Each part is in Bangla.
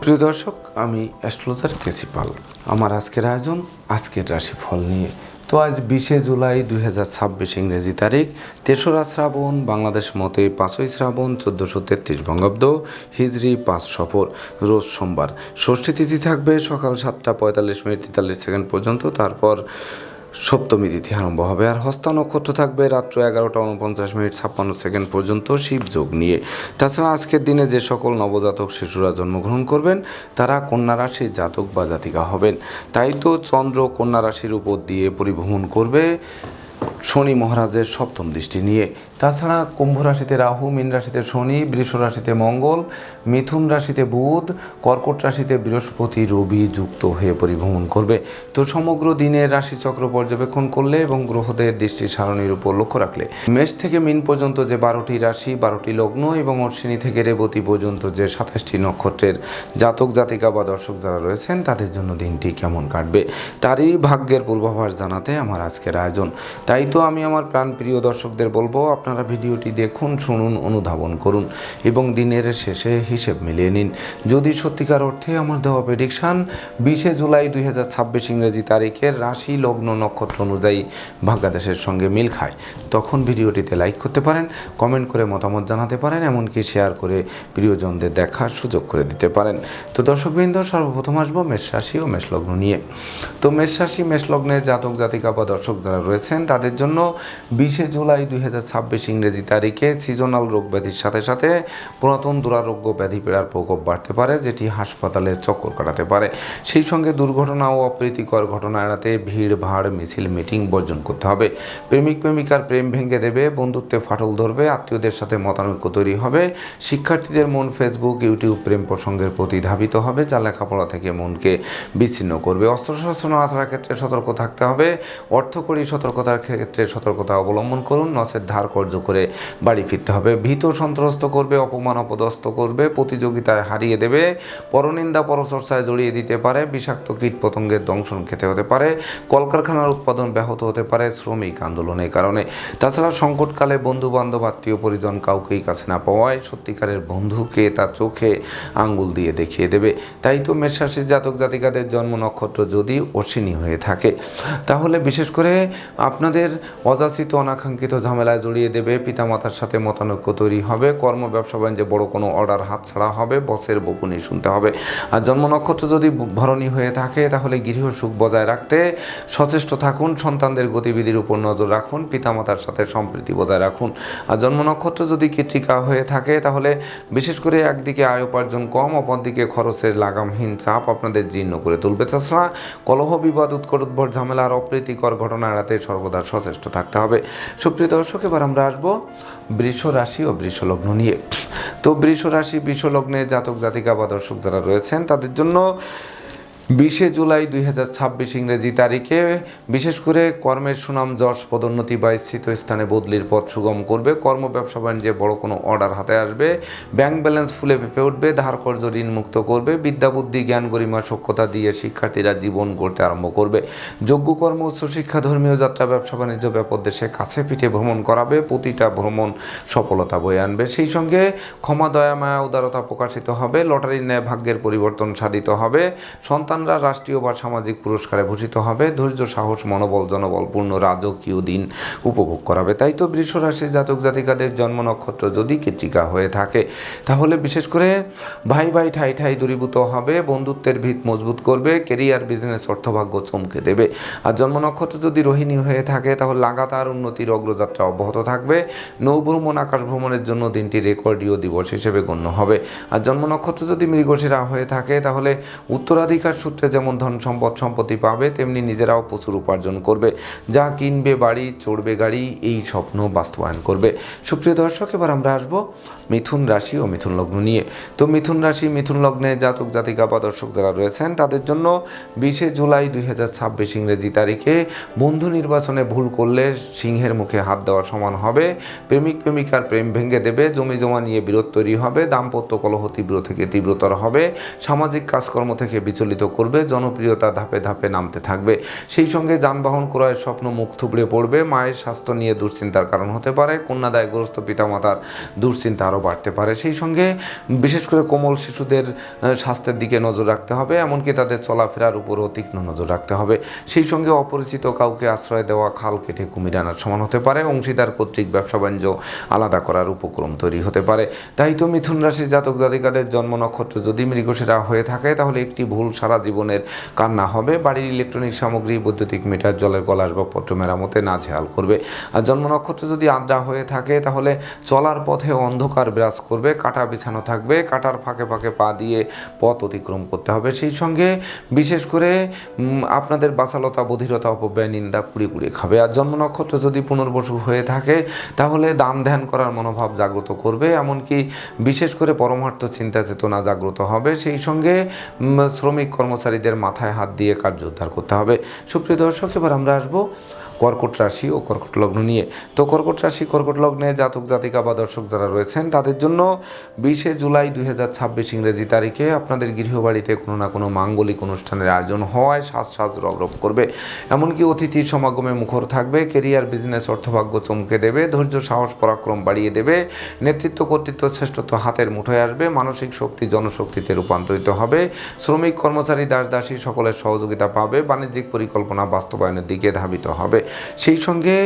প্রিয় দর্শক, আমি অ্যাস্ট্রোলজার কেসি পাল। আমার আজকের আয়োজন আজকের রাশিফল নিয়ে। তো আজ 20শে জুলাই 2026 ইংরেজি তারিখ, 3রা শ্রাবণ, বাংলাদেশ মতে 5ই শ্রাবণ 1433 বঙ্গাব্দ, হিজরি 5 সফর, রোজ সোমবার। ষষ্ঠী তিথি থাকবে সকাল 7টা 45 মিনিট 43 সেকেন্ড পর্যন্ত, তারপর সপ্তমী তিথি আরম্ভ হবে। আর হস্তা নক্ষত্র থাকবে রাত্র 11টা 49 মিনিট 56 সেকেন্ড পর্যন্ত শিব যোগ নিয়ে। তাছাড়া আজকের দিনে যে সকল নবজাতক শিশুরা জন্মগ্রহণ করবেন তারা কন্যা রাশির জাতক বা জাতিকা হবেন। তাই তো চন্দ্র কন্যা রাশির উপর দিয়ে পরিভ্রমণ করবে শনি মহারাজের সপ্তম দৃষ্টি নিয়ে। তাছাড়া কুম্ভ রাশিতে রাহু, মীন রাশিতে শনি, বৃষ রাশিতে মঙ্গল, মিথুন রাশিতে বুধ, কর্কট রাশিতে বৃহস্পতি, রবি যুক্ত হয়ে পরিভ্রমণ করবে। তো সমগ্র দিনের রাশিচক্র পর্যবেক্ষণ করলে এবং গ্রহদের দৃষ্টি সারণীর উপর লক্ষ্য রাখলে মেষ থেকে মীন পর্যন্ত যে 12টি রাশি, 12টি লগ্ন এবং অশ্বিনী থেকে রেবতী পর্যন্ত যে 27টি নক্ষত্রের জাতক জাতিকা বা দর্শক যারা রয়েছেন তাদের জন্য দিনটি কেমন কাটবে তারই ভাগ্যের পূর্বাভাস জানাতে আমার আজকের আয়োজন। তাই তো আমি আমার প্রাণপ্রিয় দর্শকদের বলবো, আপনারা ভিডিওটি দেখুন, শুনুন, অনুধাবন করুন এবং দিনের শেষে হিসেব মিলিয়ে নিন। যদি সত্যিকার অর্থে আমার দেওয়া প্রেডিকশান 20শে জুলাই 2026 ইংরেজি তারিখের রাশি লগ্ন নক্ষত্র অনুযায়ী ভাগ্যাদেশের সঙ্গে মিল খায়, তখন ভিডিওটিতে লাইক করতে পারেন, কমেন্ট করে মতামত জানাতে পারেন, এমনকি শেয়ার করে প্রিয়জনদের দেখার সুযোগ করে দিতে পারেন। তো দর্শকবৃন্দ, সর্বপ্রথম আসবো মেষ রাশি ও মেষ লগ্ন নিয়ে। তো মেষ রাশি মেষ লগ্নের জাতক জাতিকা বা দর্শক যারা রয়েছেন তাদের জন্য 20শে জুলাই 2026 ইংরেজি তারিখে সিজনাল রোগ ব্যাধির সাথে সাথে পুরাতন দুরারোগ্য ব্যাধি পীড়ার প্রকোপ বাড়তে পারে, যেটি হাসপাতালে চক্কর কাটাতে পারে। সেই সঙ্গে দুর্ঘটনা ও অপ্রীতিকর ঘটনা এড়াতে ভিড় ভাড় মিছিল মিটিং বর্জন করতে হবে। প্রেমিক প্রেমিকার প্রেম ভেঙে দেবে, বন্ধুত্বে ফাটল ধরবে, আত্মীয়দের সাথে মতানৈক্য তৈরি হবে, শিক্ষার্থীদের মন ফেসবুক ইউটিউব প্রেম প্রসঙ্গের প্রতি ধাবিত হবে, যা লেখাপড়া থেকে মনকে বিচ্ছিন্ন করবে। অস্ত্রশস্ত্র না আসার ক্ষেত্রে সতর্ক থাকতে হবে। অর্থকরী সতর্কতার ক্ষেত্রে সতর্কতা অবলম্বন করুন, নচেত ধার কর্য করে বাড়ি ফিরতে হবে। ভীত সন্ত্রস্ত করবে, অপমান অপদস্থ করবে, প্রতিযোগিতায় হারিয়ে দেবে, পরনিন্দা পরচর্চায় জড়িয়ে দিতে পারে, বিষাক্ত কীট পতঙ্গের দংশন খেতে হতে পারে, কলকারখানার উৎপাদন ব্যাহত হতে পারে শ্রমিক আন্দোলনের কারণে। তাছাড়া সংকটকালে বন্ধু বান্ধব আত্মীয় পরিজন কাউকেই কাছে না পাওয়ায় সত্যিকারের বন্ধুকে তার চোখে আঙ্গুল দিয়ে দেখিয়ে দেবে। তাই তো মেষ রাশির জাতক জাতিকাদের জন্ম নক্ষত্র যদি অশ্বিনী হয়ে থাকে তাহলে বিশেষ করে আপনাদের অযাচিত অনাকাঙ্ক্ষিত ঝামেলায় জড়িয়ে দেবে, পিতামাতার সাথে মতানৈক্য তৈরি হবে, কর্ম ব্যবসা বাণিজ্যে বড় কোনো অর্ডার হাতছাড়া হবে, বসের বকুনি শুনতে হবে। আর জন্ম নক্ষত্র যদি ভরণী হয়ে থাকে তাহলে গৃহ সুখ বজায় রাখতে সচেষ্ট থাকুন, সন্তানদের গতিবিধির উপর নজর রাখুন, পিতামাতার সাথে সম্প্রীতি বজায় রাখুন। আর জন্ম নক্ষত্র যদি কৃত্তিকা হয়ে থাকে তাহলে বিশেষ করে একদিকে আয় উপার্জন কম, অপরদিকে খরচের লাগামহীন চাপ আপনাদের জীর্ণ করে তুলবে। তাছাড়া কলহ বিবাদ উৎকট উদ্ভট ঝামেলা আর অপ্রীতিকর ঘটনা এড়াতে সর্বদা সচেষ্ট থাকতে হবে। সুপ্রিয় দর্শক, এবার আমরা আসবো বৃষ রাশি ও বৃষ লগ্ন নিয়ে। তো বৃষ রাশি বৃষ লগ্নে জাতক জাতিকা বা দর্শক যারা রয়েছেন তাদের জন্য 20শে জুলাই 2026 ইংরেজি তারিখে বিশেষ করে কর্মের সুনাম যশ পদোন্নতি বা স্থিত স্থানে বদলির পথ সুগম করবে, কর্ম ব্যবসা বাণিজ্যে বড় কোনো অর্ডার হাতে আসবে, ব্যাংক ব্যালেন্স ফুলে পেঁপে উঠবে, ধার কর্য ঋণ মুক্ত করবে, বিদ্যা বুদ্ধি জ্ঞান গরিমা সক্ষতা দিয়ে শিক্ষার্থীরা জীবন গড়তে আরম্ভ করবে। যোগ্য কর্ম উচ্চশিক্ষা ধর্মীয় যাত্রা ব্যবসা বাণিজ্য ব্যাপক দেশে কাছে পিঠে ভ্রমণ করাবে, প্রতিটা ভ্রমণ সফলতা বয়ে আনবে। সেই সঙ্গে ক্ষমা দয়া মায়া উদারতা প্রকাশিত হবে, লটারির ন্যায় ভাগ্যের পরিবর্তন সাধিত হবে, সন্তানরা রাষ্ট্রীয় বা সামাজিক পুরস্কারে ভূষিত হবে, ধৈর্য সাহস মনোবল জনবলপূর্ণ রাজকীয় দিন উপভোগ করাবে। তাই তো বৃষ রাশির জাতক জাতিকাদের জন্ম নক্ষত্র যদি কৃত্তিকা হয়ে থাকে তাহলে বিশেষ করে ভাই ভাই ঠাই ঠাই দূরীভূত হবে, বন্ধুত্বের ভিত মজবুত করবে, কেরিয়ার বিজনেস অর্থভাগ্য চমকে দেবে। আর জন্ম নক্ষত্র যদি রোহিণী হয়ে থাকে তাহলে লাগাতার উন্নতির অগ্রযাত্রা অব্যাহত থাকবে, নৌ ভ্রমণ আকাশ ভ্রমণের জন্য দিনটি রেকর্ডীয় দিবস হিসেবে গণ্য হবে। আর জন্ম নক্ষত্র যদি মৃগশিরা হয়ে থাকে তাহলে উত্তরাধিকার সূত্রে যেমন ধন সম্পদ সম্পত্তি পাবে তেমনি নিজেরাও প্রচুর উপার্জন করবে, যা কিনবে বাড়ি চড়বে গাড়ি এই স্বপ্ন বাস্তবায়ন করবে। সুপ্রিয় দর্শক, এবার আমরা আসবো মিথুন রাশি ও মিথুন লগ্ন নিয়ে। তো মিথুন রাশি মিথুন লগ্নে জাতক জাতিকা বা দর্শক যারা রয়েছেন তাদের জন্য 20শে জুলাই 2026 ইংরেজি তারিখে বন্ধু নির্বাচনে ভুল করলে সিংহের মুখে হাত দেওয়ার সমান হবে, প্রেমিক প্রেমিকার প্রেম ভেঙে দেবে, জমি জমা নিয়ে বিরোধ তৈরি হবে, দাম্পত্য কলহ তীব্র থেকে তীব্রতর হবে, সামাজিক কাজকর্ম থেকে বিচলিত করবে, জনপ্রিয়তা ধাপে ধাপে নামতে থাকবে। সেই সঙ্গে যানবাহন ক্রয়ের স্বপ্ন মুখ থুবড়ে পড়বে। মায়ের স্বাস্থ্য নিয়ে দুশ্চিন্তার কারণ হতে পারে। কন্যাদায়গ্রস্ত পিতামাতার দুশ্চিন্তা আরও বাড়তে পারে। সেই সঙ্গে বিশেষ করে কোমল শিশুদের স্বাস্থ্যের দিকে নজর রাখতে হবে, এমনকি তাদের চলাফেরার উপরও তীক্ষ্ণ নজর রাখতে হবে। সেই সঙ্গে অপরিচিত কাউকে আশ্রয় দেওয়া খাল কেটে কুমির আনার সমান হতে পারে। অংশীদার কর্তৃক ব্যবসা বাণিজ্য আলাদা করার উপক্রম তৈরি হতে পারে। তাই তো মিথুন রাশির জাতক জাতিকাদের জন্ম নক্ষত্র যদি মৃগশিরা হয়ে থাকে তাহলে একটি ভুল সারা জীবনের কান্না হবে। বাড়ির ইলেকট্রনিক সামগ্রী, বৈদ্যুতিক মিটার, জলের কল, আসবাবপত্র মেরামতে নাজেহাল করবে। আর জন্ম নক্ষত্র যদি আদ্রা হয়ে থাকে তাহলে চলার পথে অন্ধকার বিরাজ করবে, কাঁটা বিছানো থাকবে, কাঁটার ফাঁকে ফাঁকে পা দিয়ে পথ অতিক্রম করতে হবে। সেই সঙ্গে বিশেষ করে আপনাদের বাচালতা, বধিরতা, অপব্যয়, নিন্দা কুড়ি কুড়ি খাবে। আর জন্ম নক্ষত্র যদি পুনর্বসু হয়ে থাকে তাহলে দান ধ্যান করার মনোভাব জাগ্রত করবে, এমনকি বিশেষ করে পরমার্থ চিন্তা চেতনা জাগ্রত হবে। সেই সঙ্গে শ্রমিক কর্মচারীদের মাথায় হাত দিয়ে কার্য উদ্ধার করতে হবে। সুপ্রিয় দর্শক, এবার আমরা আসবো কর্কট রাশি ও কর্কট লগ্ন নিয়ে। তো কর্কট রাশি, কর্কট লগ্নে জাতক জাতিকা বা দর্শক যারা রয়েছেন তাদের জন্য 20 জুলাই 2026 ইংরেজি তারিখে আপনাদের গৃহবাড়িতে কোনো না কোনো মাঙ্গলিক অনুষ্ঠানের আয়োজন হওয়ায় সাজ রব করবে, এমনকি অতিথির সমাগমে মুখর থাকবে। কেরিয়ার, বিজনেস, অর্থভাগ্য চমকে দেবে। ধৈর্য, সাহস, পরাক্রম বাড়িয়ে দেবে। নেতৃত্ব, কর্তৃত্ব, শ্রেষ্ঠত্ব হাতের মুঠোয় আসবে। মানসিক শক্তি জনশক্তিতে রূপান্তরিত হবে। শ্রমিক, কর্মচারী, দাস দাসী সকলের সহযোগিতা পাবে। বাণিজ্যিক পরিকল্পনা বাস্তবায়নের দিকে ধাবিত হবে। সেই সঙ্গে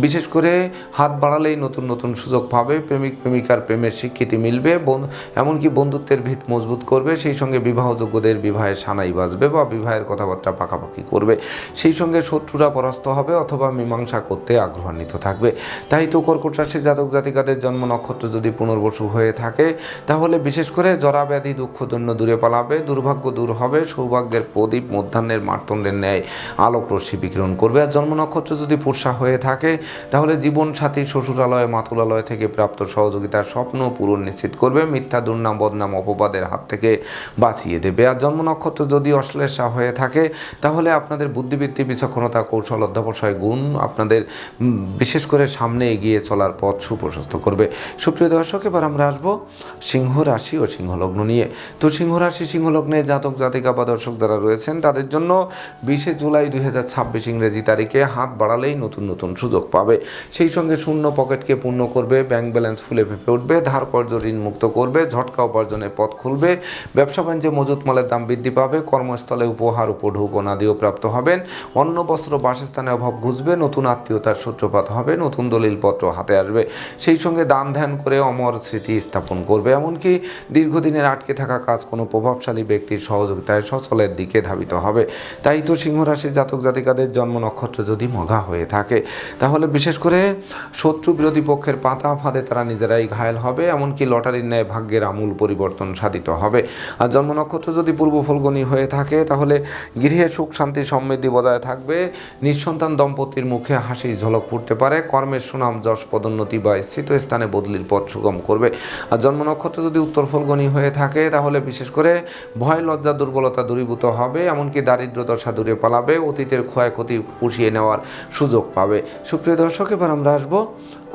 বিশেষ করে হাত বাড়ালেই নতুন নতুন সুযোগ পাবে। প্রেমিক প্রেমিকার প্রেমের স্বীকৃতি মিলবে, এমনকি বন্ধুত্বের ভিত মজবুত করবে। সেই সঙ্গে বিবাহযোগ্যদের বিবাহের সানাই বাজবে বা বিবাহের কথাবার্তা পাকাপাকি করবে। সেই সঙ্গে শত্রুরা পরাস্ত হবে অথবা মীমাংসা করতে আগ্রহান্বিত থাকবে। তাই তো কর্কট রাশির জাতক জাতিকাদের জন্ম নক্ষত্র যদি পুনর্বসু হয়ে থাকে তাহলে বিশেষ করে জরাব্যাধি, দুঃখদৈন্য দূরে পালাবে। দুর্ভাগ্য দূর হবে। সৌভাগ্যের প্রদীপ মধ্যাহ্নের মার্তণ্ডের ন্যায় আলোক রশ্মি বিকিরণ করবে। আর জন্ম নক্ষত্র যদি পুরসা হয়ে থাকে তাহলে জীবন সাথী, শ্বশুরালয়, মাতুলালয় থেকে প্রাপ্ত সহযোগিতার স্বপ্ন পূরণ নিশ্চিত করবে। মিথ্যা, দুর্নাম, বদনাম, অপবাদের হাত থেকে বাঁচিয়ে দেবে। আর জন্ম নক্ষত্র যদি অশ্লেষা হয়ে থাকে তাহলে আপনাদের বুদ্ধিবৃত্তি, বিচক্ষণতা, কৌশল, অধ্যবসায় গুণ আপনাদের বিশেষ করে সামনে এগিয়ে চলার পথ সুপ্রশস্ত করবে। সুপ্রিয় দর্শক, এবার আমরা আসবো সিংহ রাশি ও সিংহ লগ্ন নিয়ে। তো সিংহ রাশি, সিংহ লগ্নে জাতক জাতিকা বা দর্শক যারা রয়েছেন তাদের জন্য 20 জুলাই 2026 ইংরেজি তারিখে হাত বাড়ালেই নতুন নতুন সুযোগ পাবে। সেই সঙ্গে শূন্য পকেটকে পূর্ণ করবে। ব্যাংক ব্যালেন্স ফুলে ফেঁপে উঠবে। ধার কর্জ ঋণ মুক্ত করবে। ঝটকা উপার্জনের পথ খুলবে। ব্যবসা বাণিজ্যে মজুত মালের দাম বৃদ্ধি পাবে। কর্মস্থলে উপহার, উপঢৌক, অনাদিও প্রাপ্ত হবেন। অন্ন, বস্ত্র, বাসস্থানে অভাব ঘুচবে। নতুন আত্মীয়তার সূত্রপাত হবে। নতুন দলিলপত্র হাতে আসবে। সেই সঙ্গে দান ধ্যান করে অমর স্মৃতি স্থাপন করবে, এমনকি দীর্ঘদিনের আটকে থাকা কাজ কোনো প্রভাবশালী ব্যক্তির সহযোগিতায় সচলের দিকে ধাবিত হবে। তাই তো সিংহ রাশির জাতক জাতিকাদের জন্ম নক্ষত্র যদি মঘা হয়ে থাকে তাহলে বিশেষ করে শত্রু বিরোধী পক্ষের পাতা ফাঁদে তারা নিজেরাই ঘায়েল হবে, এমনকি লটারির ন্যায় ভাগ্যের আমূল পরিবর্তন সাধিত হবে। আর জন্ম নক্ষত্র যদি পূর্ব ফলগুনি হয়ে থাকে তাহলে গৃহে সুখ, শান্তি, সমৃদ্ধি বজায় থাকবে। নিঃসন্তান দম্পতির মুখে হাসি ঝলক ফুটতে পারে। কর্মের সুনাম, যশ, পদোন্নতি বা স্থিত স্থানে বদলির পথ সুগম করবে। আর জন্ম নক্ষত্র যদি উত্তর ফলগুনি হয়ে থাকে তাহলে বিশেষ করে ভয়, লজ্জা, দুর্বলতা দূরীভূত হবে, এমনকি দারিদ্র দশা দূরে পালাবে। অতীতের ক্ষয়ক্ষতি পুষিয়ে নেওয়ার সুযোগ পাবে। সুপ্রিয় দর্শক, এবার আমরা আসবো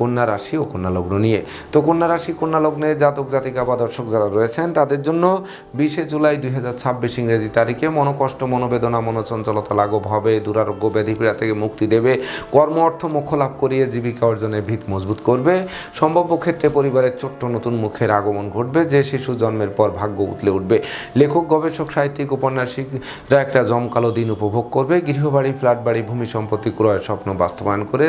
কন্যা রাশি ও কন্যা লগ্ন নিয়ে। তো কন্যা রাশি, কন্যা লগ্নে জাতক জাতিকা বা দর্শক যারা রয়েছেন তাদের জন্য 20 জুলাই 2026 ইংরেজি তারিখে মনোকষ্ট, মনোবেদনা, মনোচঞ্চলতা লাঘব হবে। দুরারোগ্য, ব্যাধি পীড়া থেকে মুক্তি দেবে। কর্ম, অর্থ, মোক্ষ লাভ করিয়ে জীবিকা অর্জনের ভিত মজবুত করবে। সম্ভাব্য ক্ষেত্রে পরিবারের ছোট্ট নতুন মুখের আগমন ঘটবে। যে শিশু জন্মের পর ভাগ্য উতলে উঠবে। লেখক, গবেষক, সাহিত্যিক, উপন্যাসিকরা একটা জমকালো দিন উপভোগ করবে। গৃহবাড়ি, ফ্ল্যাট বাড়ি, ভূমি সম্পত্তি ক্রয়ের স্বপ্ন বাস্তবায়ন করে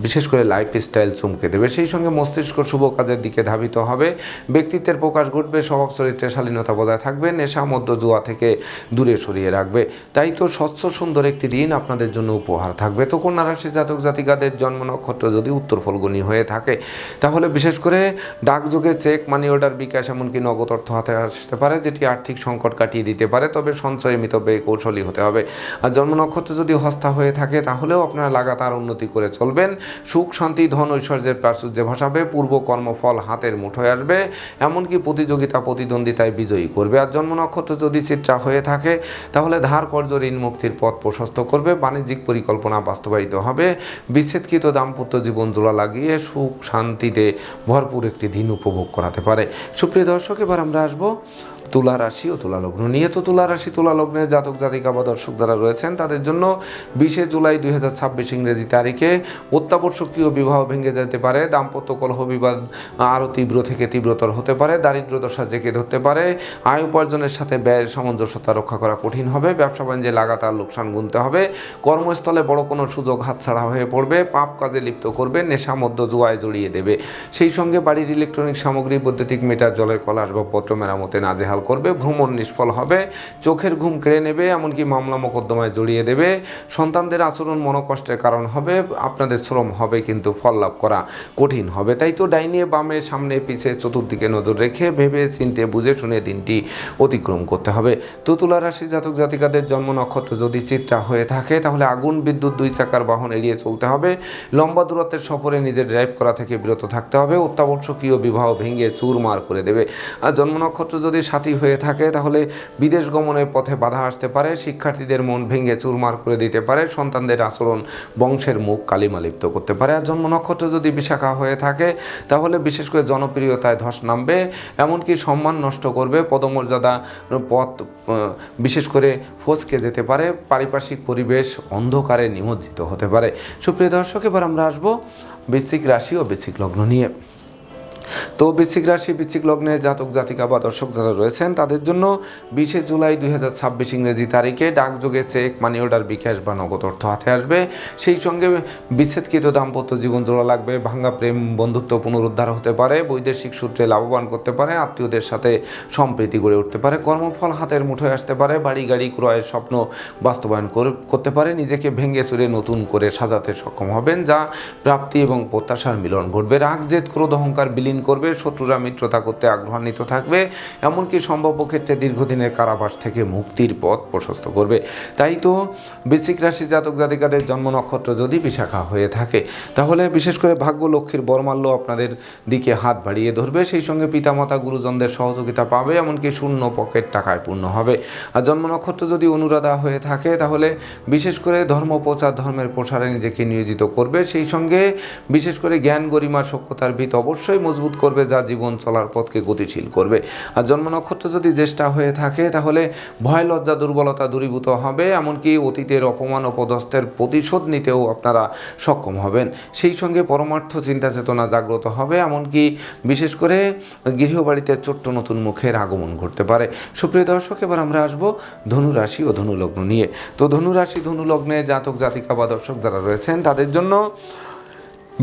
বিশেষ করে লাইফ স্টাইল চমকে দেবে। সেই সঙ্গে মস্তিষ্ক শুভ কাজের দিকে ধাবিত হবে। ব্যক্তিত্বের প্রকাশ ঘটবে। স্বভাব চরিত্রে শালীনতা বজায় থাকবে। নেশা, মদ্য, জুয়া থেকে দূরে সরিয়ে রাখবে। তাই তো স্বচ্ছ সুন্দর একটি দিন আপনাদের জন্য উপহার থাকবে। তো কন্যা রাশি জাতক জাতিকাদের জন্ম নক্ষত্র যদি উত্তর ফলগুনি হয়ে থাকে তাহলে বিশেষ করে ডাকযোগে চেক, মানি অর্ডার, বিকাশ, এমনকি নগদ অর্থ হাতে আসতে পারে, যেটি আর্থিক সংকট কাটিয়ে দিতে পারে। তবে সঞ্চয় মিতব্যয়ী কৌশলী হতে হবে। আর জন্ম নক্ষত্র যদি হস্তা হয়ে থাকে তাহলেও আপনারা লাগাতার উন্নতি করে চলবেন। সুখ, শান্তি, ধন, ঐশ্বর্যের প্রাচুর্যে ভাসাবে। পূর্ব কর্মফল হাতের মুঠোয় আসবে, এমনকি প্রতিযোগিতা, প্রতিদ্বন্দ্বিতায় বিজয়ী করবে। আর জন্ম নক্ষত্র যদি চিত্রা হয়ে থাকে তাহলে ধার কর্জ ঋণ মুক্তির পথ প্রশস্ত করবে। বাণিজ্যিক পরিকল্পনা বাস্তবায়িত হবে। বিচ্ছেদকৃত দাম্পত্য জীবন জোড়া লাগিয়ে সুখ শান্তিতে ভরপুর একটি দিন উপভোগ করাতে পারে। সুপ্রিয় দর্শক, এবার আমরা আসবো তুলা রাশি ও তুলা লগ্ন নিয়ে। তো তুলা রাশি তুলা লগ্নের জাতক জাতিকা বা দর্শক যারা রয়েছেন তাদের জন্য 20 জুলাই 2026 ইংরেজি তারিখে অত্যাবশ্যকীয় বিবাহ ভেঙে যেতে পারে, দাম্পত্য কলহ বিবাদ আরও তীব্র থেকে তীব্রতর হতে পারে, দারিদ্র দশা জেঁকে ধরতে পারে, আয় উপার্জনের সাথে ব্যয়ের সামঞ্জস্যতা রক্ষা করা কঠিন হবে, ব্যবসা বাণিজ্যে লাগাতার লোকসান গুনতে হবে, কর্মস্থলে বড় কোনো সুযোগ হাতছাড়া হয়ে পড়বে, পাপ কাজে লিপ্ত করবে, নেশা মধ্য জুয়ায় জড়িয়ে দেবে। সেই সঙ্গে বাড়ির ইলেকট্রনিক সামগ্রী, বৈদ্যুতিক মিটার, জলের কল, আসবাবপত্র মেরামতে নাজেহাল করবে, ভ্রমণ নিষ্ফল হবে, চোখের ঘুম কেড়ে নেবে, এমনকি মামলা মোকদ্দমায় জড়িয়ে দেবে, সন্তানদের আচরণ মনোকষ্টের কারণ হবে, আপনাদের শ্রম হবে কিন্তু ফল লাভ করা কঠিন হবে। তাই তো ডাইনে বামে সামনে পিছে চতুর্দিকে নজর রেখে ভেবে চিনতে বুঝে শুনে দিনটি অতিক্রম করতে হবে। তো তুলা রাশি জাতক জাতিকাদের জন্ম নক্ষত্র যদি চিত্রা হয়ে থাকে তাহলে আগুন বিদ্যুৎ 2 চাকার বাহন এড়িয়ে চলতে হবে, লম্বা দূরত্বের সফরে নিজের ড্রাইভ করা থেকে বিরত থাকতে হবে, অত্যাবশ্যকীয় বিবাহ ভেঙে চুরমার করে দেবে। আর জন্ম নক্ষত্র যদি সাথী হয়ে থাকে তাহলে বিদেশ গমনের পথে বাধা আসতে পারে, শিক্ষার্থীদের মন ভেঙে চুরমার করে দিতে পারে, সন্তানদের আচরণ বংশের মুখ কালিমা লিপ্ত করতে পারে। আর জন্ম নক্ষত্র যদি বিশাখা হয়ে থাকে তাহলে বিশেষ করে জনপ্রিয়তায় ধস নামবে, এমনকি সম্মান নষ্ট করবে, পদমর্যাদা পথ বিশেষ করে ফসকে যেতে পারে, পারিপার্শ্বিক পরিবেশ অন্ধকারে নিমজ্জিত হতে পারে। সুপ্রিয় দর্শক, এবার আমরা আসবো বৃশ্চিক রাশি ও বৃশ্চিক লগ্ন নিয়ে। তো বৃশ্চিক রাশি বৃশ্চিক লগ্নে জাতক জাতিকা বা দর্শক যারা রয়েছেন তাদের জন্য 20 জুলাই 2026 ইংরেজি তারিখে ডাকযোগে চেক, মানি অর্ডার, বিকাশ বা নগদ অর্থ হাতে আসবে। সেই সঙ্গে বিচ্ছেদকৃত দাম্পত্য জীবন জোড়া লাগবে, ভাঙ্গা প্রেম বন্ধুত্ব পুনরুদ্ধার হতে পারে, বৈদেশিক সূত্রে লাভবান করতে পারে, আত্মীয়দের সাথে সম্প্রীতি গড়ে উঠতে পারে, কর্মফল হাতের মুঠোয় আসতে পারে, বাড়ি গাড়ি ক্রয়ের স্বপ্ন বাস্তবায়ন করতে পারে, নিজেকে ভেঙে চুরে নতুন করে সাজাতে সক্ষম হবেন, যা প্রাপ্তি এবং প্রত্যাশার মিলন ঘটবে। রাগ জেদ ক্রোধ অহংকার বিলীন করবে, শত্রুরা মিত্রতা করতে আগ্রহান্বিত থাকবে, এমনকি সম্ভাব্য ক্ষেত্রে দীর্ঘদিনের কারাবাস থেকে মুক্তির পথ প্রশস্ত করবে। তাই তো বৃশ্চিক রাশি জাতক জাতিকাদের জন্ম নক্ষত্র যদি বিশাখা হয়ে থাকে তাহলে বিশেষ করে ভাগ্য লক্ষ্মীর বরমাল্য আপনাদের দিকে হাত বাড়িয়ে ধরবে, সেই সঙ্গে পিতামাতা গুরুজনদের সহযোগিতা পাবে, এমনকি শূন্য পকেট টাকায় পূর্ণ হবে। আর জন্ম নক্ষত্র যদি অনুরাধা হয়ে থাকে তাহলে বিশেষ করে ধর্ম প্রচার, ধর্মের প্রসারে নিজেকে নিয়োজিত করবে, সেই সঙ্গে বিশেষ করে জ্ঞান গরিমা সক্ষতার ভিত অবশ্যই মজবুত করবে, যা জীবন চলার পথকে গতিশীল করবে। আর জন্ম নক্ষত্র যদি জ্যেষ্ঠা হয়ে থাকে তাহলে ভয় লজ্জা দুর্বলতা দূরীভূত হবে, এমনকি অতীতের অপমান অপদস্থের প্রতিশোধ নিতেও আপনারা সক্ষম হবেন, সেই সঙ্গে পরমার্থ চিন্তা চেতনা জাগ্রত হবে, এমনকি বিশেষ করে গৃহবাড়িতে ছোট্ট নতুন মুখের আগমন ঘটতে পারে। সুপ্রিয় দর্শক, এবার আমরা আসবো ধনুরাশি ও ধনুলগ্ন নিয়ে। তো ধনুরাশি ধনুলগ্নে জাতক জাতিকা বা দর্শক যারা রয়েছেন তাদের জন্য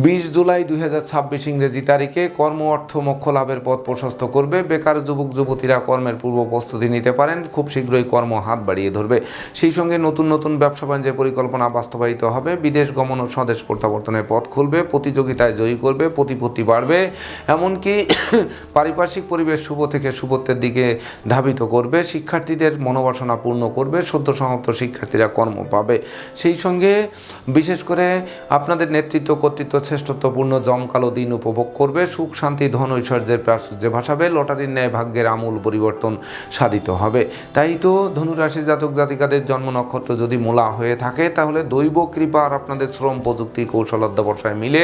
20 জুলাই 2026 ইংরেজি তারিখে কর্ম অর্থ মোক্ষ লাভের পথ প্রশস্ত করবে, বেকার যুবক যুবতীরা কর্মের পূর্ব প্রস্তুতি নিতে পারেন, খুব শীঘ্রই কর্ম হাত বাড়িয়ে ধরবে, সেই সঙ্গে নতুন নতুন ব্যবসা বাণিজ্যের পরিকল্পনা বাস্তবায়িত হবে, বিদেশ গমন ও স্বদেশ প্রত্যাবর্তনের পথ খুলবে, প্রতিযোগিতায় জয়ী করবে, প্রতিপত্তি বাড়বে, এমনকি পারিপার্শ্বিক পরিবেশ শুভ থেকে শুভত্বের দিকে ধাবিত করবে, শিক্ষার্থীদের মনোবাসনা পূর্ণ করবে, সদ্য সমাপ্ত শিক্ষার্থীরা কর্ম পাবে, সেই সঙ্গে বিশেষ করে আপনাদের নেতৃত্ব কর্তৃত্ব শ্রেষ্ঠত্বপূর্ণ জমকালো দিন উপভোগ করবে, সুখ শান্তি ধন ঐশ্বর্যের প্রাচুর্যে ভাসাবে, লটারির ন্যায় ভাগ্যের আমূল পরিবর্তন সাধিত হবে। তাই তো ধনুরাশি জাতক জাতিকাদের জন্ম নক্ষত্র যদি মূলা হয়ে থাকে তাহলে দৈব কৃপা আর আপনাদের শ্রম প্রযুক্তি কৌশল অধ্যবসায় মিলে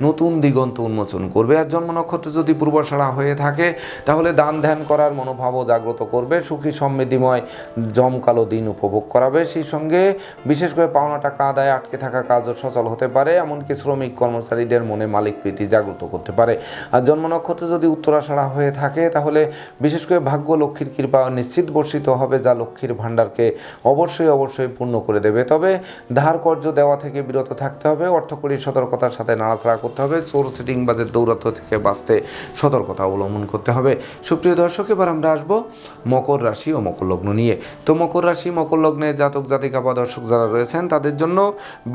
নতুন দিগন্ত উন্মোচন করবে। আর জন্ম নক্ষত্র যদি পূর্বশালা হয়ে থাকে তাহলে দান ধ্যান করার মনোভাবও জাগ্রত করবে, সুখী সমৃদ্ধিময় জমকালো দিন উপভোগ করাবে, সেই সঙ্গে বিশেষ করে পাওনা টাকা আদায় আটকে থাকা কাজও সচল হতে পারে, এমনকি শ্রমিক কর্মচারীদের মনে মালিক প্রীতি জাগ্রত করতে পারে। আর জন্ম নক্ষত্র যদি উত্তরাষাঢ়া হয়ে থাকে তাহলে বিশেষ করে ভাগ্য লক্ষ্মীর কৃপা নিশ্চিত বর্ষিত হবে, যা লক্ষ্মীর ভাণ্ডারকে অবশ্যই পূর্ণ করে দেবে। তবে ধার কর্য দেওয়া থেকে বিরত থাকতে হবে, অর্থকরী সতর্কতার সাথে নাড়াচাড়া করতে হবে, চোর সিটিং বাজের দৌরাত্ম থেকে বাঁচতে সতর্কতা অবলম্বন করতে হবে। সুপ্রিয় দর্শক, এবার আমরা আসবো মকর রাশি ও মকর লগ্ন নিয়ে। তো মকর রাশি মকর লগ্নে জাতক জাতিকা বা দর্শক যারা রয়েছেন তাদের জন্য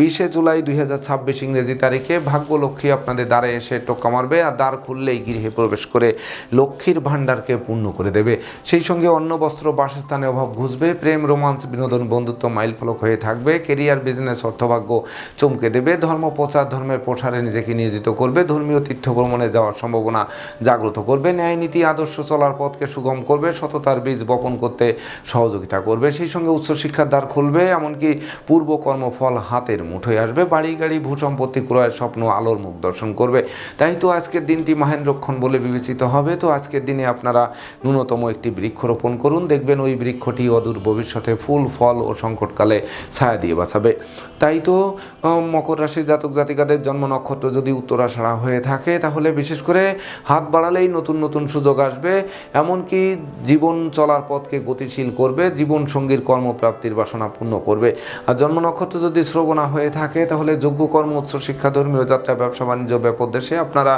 20 জুলাই 2026 ইংরেজি তারিখে ভাগ্য লক্ষ্মী আপনাদের দ্বারে এসে টোক্কা মারবে, আর দ্বার খুললেই গৃহে প্রবেশ করে লক্ষ্মীর ভাণ্ডারকে পূর্ণ করে দেবে, সেই সঙ্গে অন্ন বস্ত্র বাসস্থানে অভাব ঘুচবে, প্রেম রোমান্স বিনোদন বন্ধুত্ব মাইল ফলক হয়ে থাকবে, কেরিয়ার বিজনেস অর্থভাগ্য চমকে দেবে, ধর্ম প্রচার ধর্মের প্রসারে নিজেকে নিয়োজিত করবে, ধর্মীয় তীর্থ ভ্রমণে যাওয়ার সম্ভাবনা জাগ্রত করবে, ন্যায় নীতি আদর্শ চলার পথকে সুগম করবে, সততার বীজ বপন করতে সহযোগিতা করবে, সেই সঙ্গে উচ্চশিক্ষার দ্বার খুলবে, এমনকি পূর্ব কর্মফল হাতের মুঠোয় আসবে, বাড়ি গাড়ি ভূসম্পত্তি ক্রয়ের স্বপ্ন স্বপ্ন আলোর মুখ দর্শন করবে। তাই তো আজকের দিনটি মহেন্দ্রক্ষণ বলে বিবেচিত হবে। তো আজকের দিনে আপনারা ন্যূনতম একটি বৃক্ষরোপণ করুন, দেখবেন ওই বৃক্ষটি অদূর ভবিষ্যতে ফুল ফল ও সংকটকালে ছায়া দিয়ে বাঁচাবে। তাই তো মকর রাশির জাতক জাতিকাদের জন্ম নক্ষত্র যদি উত্তরাষাঢ়া হয়ে থাকে তাহলে বিশেষ করে হাত বাড়ালেই নতুন নতুন সুযোগ আসবে, এমনকি জীবন চলার পথকে গতিশীল করবে, জীবন সঙ্গীর কর্মপ্রাপ্তির বাসনা পূর্ণ করবে। আর জন্ম নক্ষত্র যদি শ্রবণা হয়ে থাকে তাহলে যোগ্য কর্ম, উচ্চ শিক্ষা, ধর্মীয় যাত্রা, ব্যবসা বাণিজ্য, ব্যাপদেশে আপনারা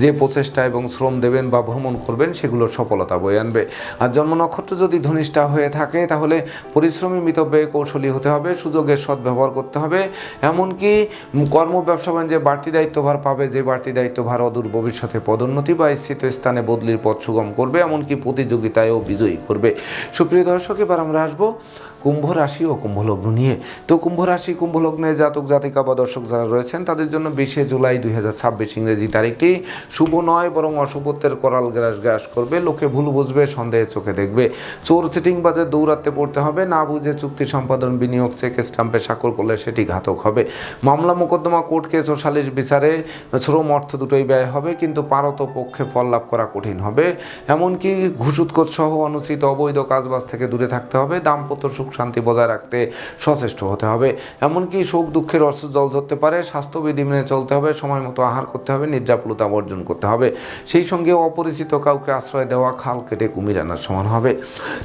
যে প্রচেষ্টা এবং শ্রম দেবেন বা ভ্রমণ করবেন সেগুলোর সফলতা বয়ে আনবে। আর জন্ম নক্ষত্র যদি ধনিষ্ঠা হয়ে থাকে তাহলে পরিশ্রমী, মিতব্যয়ী, কৌশলী হতে হবে, সুযোগের সদ্ব্যবহার করতে হবে, এমনকি কর্ম ব্যবসা বাণিজ্যে বাড়তি দায়িত্বভার পাবে, যে বাড়তি দায়িত্বভার অদূর ভবিষ্যতে পদোন্নতি বা স্থিত স্থানে বদলির পথ সুগম করবে, এমনকি প্রতিযোগিতায়ও বিজয়ী করবে। সুপ্রিয় দর্শক, এবার আমরা আসবো কুম্ভ রাশি ও কুম্ভ লগ্ন নিয়ে। তো কুম্ভ রাশি কুম্ভ লগ্নে জাতক জাতিকা বা দর্শক যারা রয়েছেন তাদের জন্য 20 জুলাই 2026 ইংরেজি তারিখটি শুভ নয়, বরং অশুভত্বের করাল গ্রাস করবে। লোকে ভুল বুঝবে, সন্দেহের চোখে দেখবে, চোর চিটিং বাজে দৌড়াতে পড়তে হবে, না বুঝে চুক্তি সম্পাদন, বিনিয়োগ, চেক স্টাম্পে স্বাক্ষর করলে সেটি ঘাতক হবে। মামলা মোকদ্দমা, কোর্ট কেস ও সালিশ বিচারে শ্রম অর্থ দুটোই ব্যয় হবে, কিন্তু পারত পক্ষে ফল লাভ করা কঠিন হবে। এমনকি ঘুষুৎকোচ সহ অনুচিত অবৈধ কাজবাজ থেকে দূরে থাকতে হবে। দাম্পত্য সুখ শান্তি বজায় রাখতে সচেষ্ট হতে হবে। এমনকি শোক দুঃখের অর্থ জল ধরতে পারে, স্বাস্থ্যবিধি মেনে চলতে হবে, সময় মতো আহার করতে হবে, নিদ্রাপ্লুতা বর্জন করতে হবে। সেই সঙ্গে অপরিচিত কাউকে আশ্রয় দেওয়া খাল কেটে কুমির আনার সমান হবে।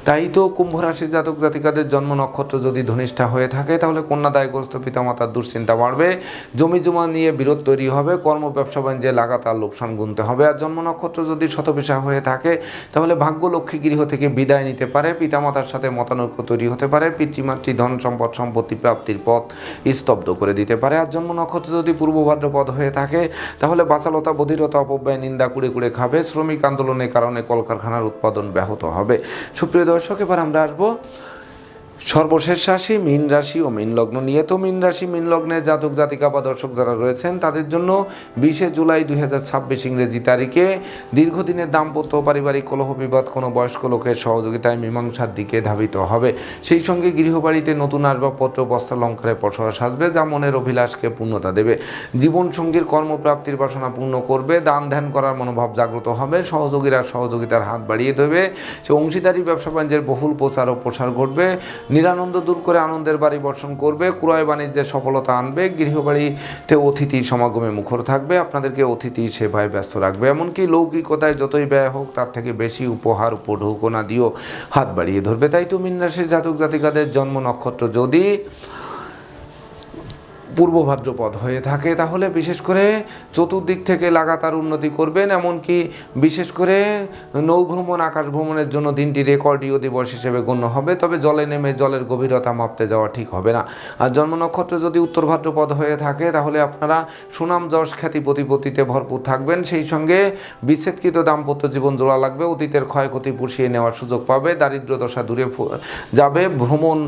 তাই তো কুম্ভ রাশির জাতক জাতিকাদের জন্ম নক্ষত্র যদি ধনিষ্ঠা হয়ে থাকে তাহলে কন্যাদায়গ্রস্ত পিতামাতার দুশ্চিন্তা বাড়বে, জমি জমা নিয়ে বিরোধ তৈরি হবে, কর্ম ব্যবসা বাণিজ্যে লাগাতার লোকসান গুনতে হবে। আর জন্ম নক্ষত্র যদি শতবিশা হয়ে থাকে তাহলে ভাগ্য লক্ষ্মী গৃহ থেকে বিদায় নিতে পারে, পিতামাতার সাথে মতানৈক্য তৈরি হতে পারে, পিতৃমাতৃ ধন সম্পদ সম্পত্তি প্রাপ্তির পথ স্তব্ধ করে দিতে পারে। আর জন্ম নক্ষত্র যদি পূর্ব ভাদ্রপদ হয়ে থাকে তাহলে বাচালতা, বধিরতা, অপব্যয়, নিন্দা কুড়ে কুড়ে খাবে, শ্রমিক আন্দোলনের কারণে কলকারখানার উৎপাদন ব্যাহত হবে। সুপ্রিয় দর্শক, এবার আমরা আসবো সর্বশেষ রাশি মীন রাশি ও মীন লগ্ন নিয়ে। তো মীন রাশি মীন লগ্নে জাতক জাতিকা বা দর্শক যারা রয়েছেন তাদের জন্য 20 জুলাই 2026 ইংরেজি তারিখে দীর্ঘদিনের দাম্পত্য, পারিবারিক কলহ বিবাদ কোনো বয়স্ক লোকের সহযোগিতায় মীমাংসার দিকে ধাবিত হবে। সেই সঙ্গে গৃহবাড়িতে নতুন আসবাবপত্র, বস্ত্রালঙ্কারে পসরা সাজবে, যা মনের অভিলাষকে পূর্ণতা দেবে। জীবন সঙ্গীর কর্মপ্রাপ্তির বাসনা পূর্ণ করবে, দান ধ্যান করার মনোভাব জাগ্রত হবে, সহযোগীরা সহযোগিতার হাত বাড়িয়ে দেবে, সে অংশীদারি ব্যবসা বাণিজ্যের বহুল প্রচার ও প্রসার ঘটবে, নিরানন্দ দূর করে আনন্দের বাড়ি বর্ষণ করবে, ক্রয় বাণিজ্যে সফলতা আনবে, গৃহবাড়িতে অতিথি সমাগমে মুখর থাকবে, আপনাদেরকে অতিথি সেবায় ব্যস্ত রাখবে। এমনকি লৌকিকতায় যতই ব্যয় হোক তার থেকে বেশি উপহার, উপঢৌকনা দিয়েও হাত বাড়িয়ে ধরবে। তাই তো মীন রাশির জাতক জাতিকাদের জন্ম নক্ষত্র যদি পূর্ব ভাদ্রপদ হয়ে থাকে তাহলে বিশেষ করে চতুর্দিক থেকে লাগাতার উন্নতি করবেন। এমনকি বিশেষ করে নৌভ্রমণ, আকাশ ভ্রমণের জন্য দিনটি রেকর্ডীয় দিবস হিসেবে গণ্য হবে। তবে জলে নেমে জলের গভীরতা মাপতে যাওয়া ঠিক হবে না। আর জন্ম নক্ষত্র যদি উত্তর ভাদ্রপদ হয়ে থাকে তাহলে আপনারা সুনাম, যশ, খ্যাতি, প্রতিপত্তিতে ভরপুর থাকবেন। সেই সঙ্গে বিচ্ছেদকৃত দাম্পত্য জীবন জোড়া লাগবে, অতীতের ক্ষয়ক্ষতি পুষিয়ে নেওয়ার সুযোগ পাবে, দারিদ্র দশা দূরে যাবে, ভ্রমণ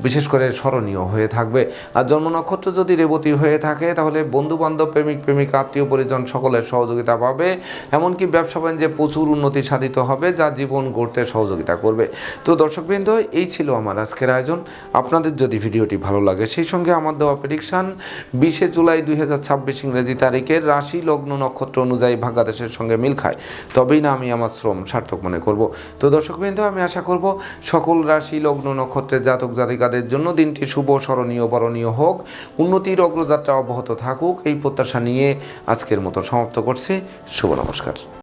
বিশেষ করে স্মরণীয় হয়ে থাকবে। আর জন্ম নক্ষত্র যদি রেবতী হয়ে থাকে তাহলে বন্ধু বান্ধব, প্রেমিক প্রেমিকা, আত্মীয় পরিজন সকলের সহযোগিতা পাবে। এমনকি ব্যবসা বাণিজ্যে প্রচুর উন্নতি সাধিত হবে, যা জীবন গড়তে সহযোগিতা করবে। তো দর্শকবৃন্দ, এই ছিল আমার আজকের আয়োজন। আপনাদের যদি ভিডিওটি ভালো লাগে সেই সঙ্গে আমার দেওয়া প্রেডিকশান 20 জুলাই 2026 ইংরেজি তারিখের রাশি লগ্ন নক্ষত্র অনুযায়ী ভাগ্যাদেশের সঙ্গে মিল খায়, তবেই না আমি আমার শ্রম সার্থক মনে করব। তো দর্শকবৃন্দ, আমি আশা করব সকল রাশি লগ্ন নক্ষত্রের জাতক জাতিকাদের জন্য দিনটি শুভ, স্মরণীয়, বরণীয় হোক, উন্নতির অগ্রযাত্রা অব্যাহত থাকুক, এই প্রত্যাশা নিয়ে আজকের মতো সমাপ্ত করছি। শুভ নমস্কার।